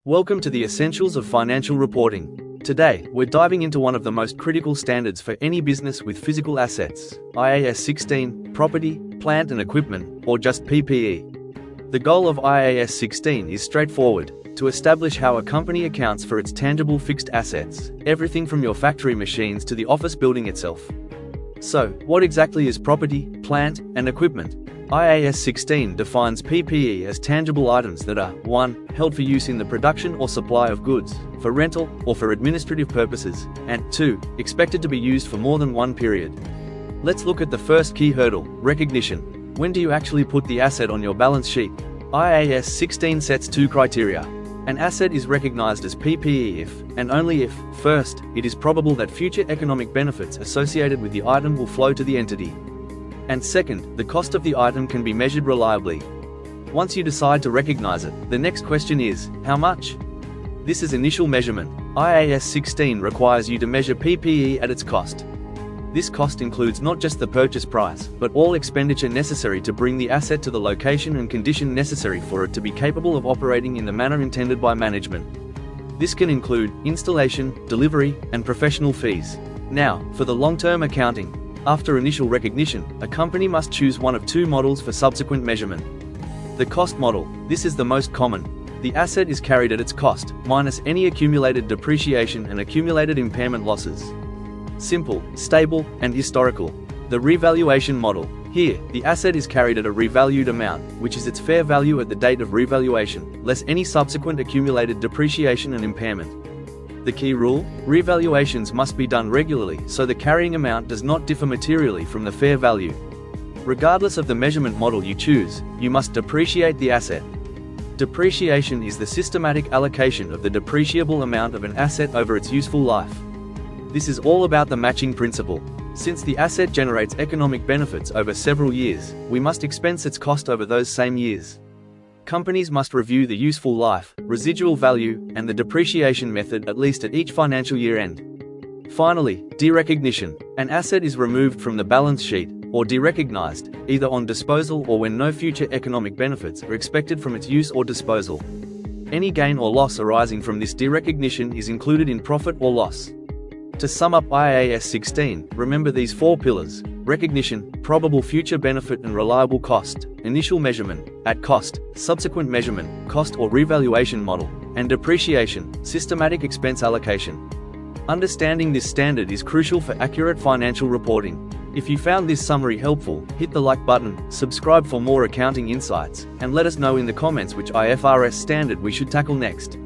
Welcome to the Essentials of Financial Reporting. Today, we're diving into one of the most critical standards for any business with physical assets, IAS 16, Property, Plant and Equipment, or just PPE. The goal of IAS 16 is straightforward: to establish how a company accounts for its tangible fixed assets, everything from your factory machines to the office building itself. So, what exactly is property, plant, and equipment? IAS 16 defines PPE as tangible items that are 1. Held for use in the production or supply of goods, for rental, or for administrative purposes, and 2. Expected to be used for more than one period. Let's look at the first key hurdle: recognition. When do you actually put the asset on your balance sheet? IAS 16 sets two criteria. An asset is recognized as PPE if, and only if, first, it is probable that future economic benefits associated with the item will flow to the entity. And second, the cost of the item can be measured reliably. Once you decide to recognize it, the next question is, how much? This is initial measurement. IAS 16 requires you to measure PPE at its cost. This cost includes not just the purchase price, but all expenditure necessary to bring the asset to the location and condition necessary for it to be capable of operating in the manner intended by management. This can include installation, delivery, and professional fees. Now, for the long-term accounting. After initial recognition, a company must choose one of two models for subsequent measurement. The cost model. This is the most common. The asset is carried at its cost, minus any accumulated depreciation and accumulated impairment losses. Simple, stable, and historical. The revaluation model. Here, the asset is carried at a revalued amount, which is its fair value at the date of revaluation, less any subsequent accumulated depreciation and impairment. The key rule: revaluations must be done regularly so the carrying amount does not differ materially from the fair value. Regardless of the measurement model you choose, you must depreciate the asset. Depreciation is the systematic allocation of the depreciable amount of an asset over its useful life. This is all about the matching principle. Since the asset generates economic benefits over several years, we must expense its cost over those same years. Companies must review the useful life, residual value, and the depreciation method at least at each financial year end. Finally, derecognition. An asset is removed from the balance sheet, or derecognized, either on disposal or when no future economic benefits are expected from its use or disposal. Any gain or loss arising from this derecognition is included in profit or loss. To sum up IAS 16, remember these four pillars: recognition, probable future benefit and reliable cost, initial measurement, at cost, subsequent measurement, cost or revaluation model, and depreciation, systematic expense allocation. Understanding this standard is crucial for accurate financial reporting. If you found this summary helpful, hit the like button, subscribe for more accounting insights, and let us know in the comments which IFRS standard we should tackle next.